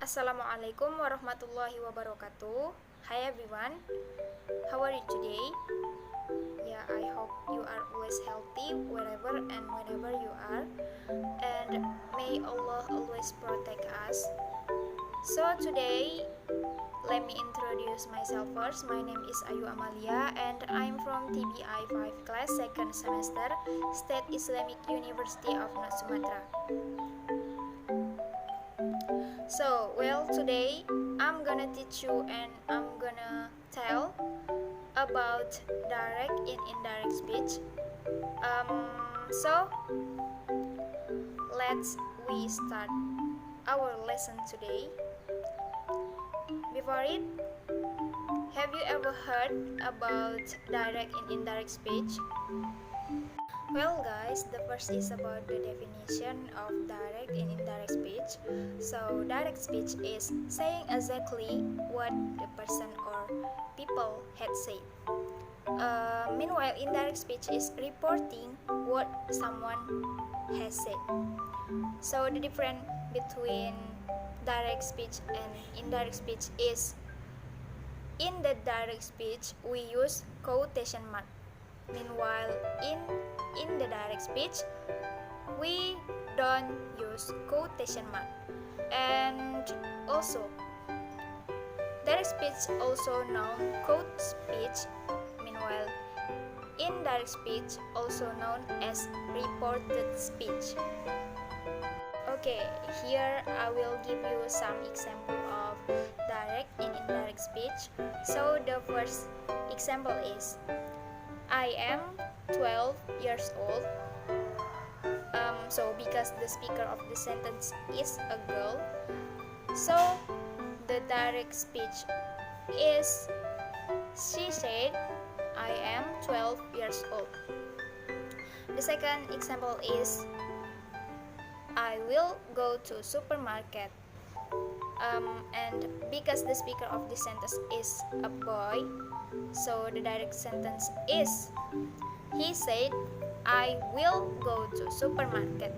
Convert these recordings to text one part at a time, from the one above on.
Assalamualaikum warahmatullahi wabarakatuh. Hi everyone, how are you today? Yeah, I hope you are always healthy wherever and whenever you are, and may Allah always protect us. So today, let me introduce myself first. My name is Ayu Amalia, and I'm from TBI 5 class 2nd semester, State Islamic University of North Sumatra. So, today I'm gonna teach you and I'm gonna tell about direct and indirect speech. So let's we start our lesson today. Before it, have you ever heard about direct and indirect speech? Well guys, the first is about the definition of direct and indirect speech. So direct speech is saying exactly what the person or people had said. Meanwhile, indirect speech is reporting what someone has said. So the difference between direct speech and indirect speech is, in the direct speech we use quotation mark. Meanwhile, in the direct speech, we don't use quotation mark. And also, direct speech also known quote speech. Meanwhile, indirect speech also known as reported speech. Okay, here I will give you some example of direct and indirect speech. So the first example is, I am 12 years old. So because the speaker of the sentence is a girl, so the direct speech is, she said, I am 12 years old. The second example is, I will go to supermarket. And because the speaker of the sentence is a boy, so the direct sentence is, he said, I will go to supermarket.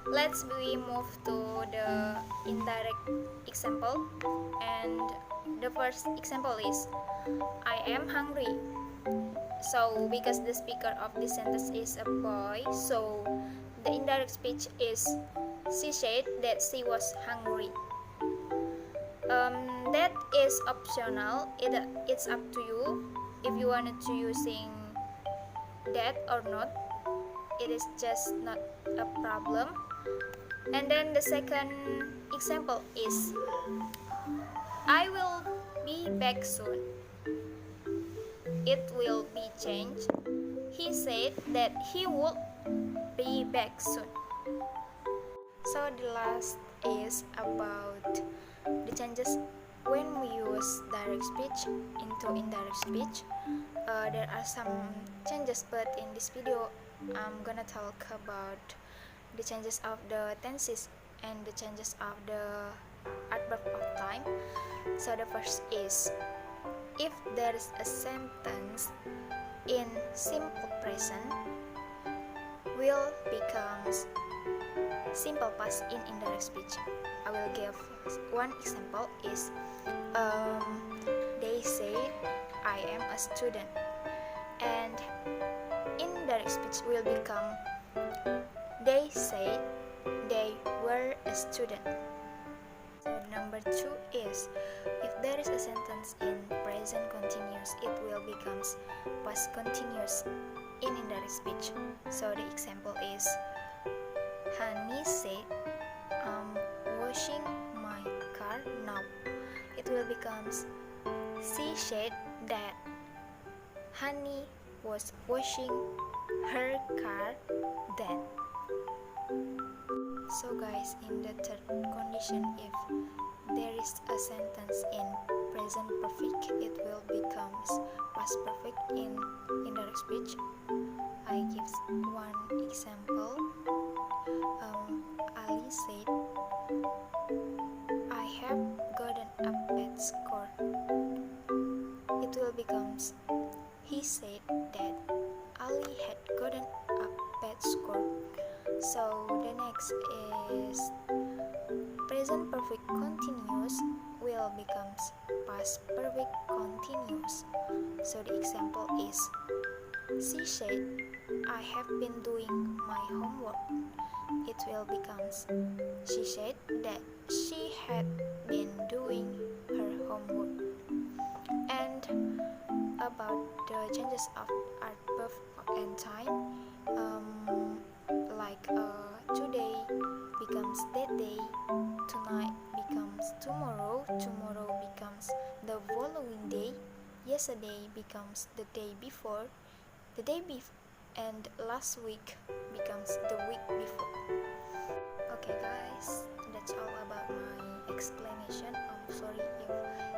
Let's we move to the indirect example. And the first example is, I am hungry. So because the speaker of the sentence is a boy, so the indirect speech is, she said that she was hungry. That is optional. It's up to you if you wanted to using that or not. It is just not a problem. And then the second example is, I will be back soon. It will be changed. He said that he would be back soon. So the last is about the changes when we use direct speech into indirect speech. There are some changes, but in this video I'm gonna talk about the changes of the tenses and the changes of the adverb of time. So the first is, if there is a sentence in simple present, will becomes simple past in indirect speech. I will give one example is, they say I am a student, and indirect speech will become, they said they were a student. So number 2 is, if there is a sentence in present continuous, it will becomes past continuous in indirect speech. So the example is, Hani said, I'm washing my car now. It will becomes, she said that Hani was washing her car then. So guys, in the third condition, if there is a sentence in present perfect, it will becomes past perfect in indirect speech. I give one example. Ali said, I have gotten a bad score. It will becomes, he said that Ali had gotten a bad score. So the next is, present perfect continuous will becomes past perfect continuous. So the example is, she said, I have been doing my homework. It will becomes, she said that she had been doing her homework. And about the changes of art verb and time, like today becomes that day, tonight becomes tomorrow, tomorrow becomes the following day, yesterday becomes the day before, the day before, and last week becomes the week before. Okay guys, that's all about my explanation. I'm sorry if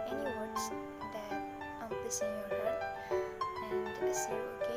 any words that pleasing your heart, and see you again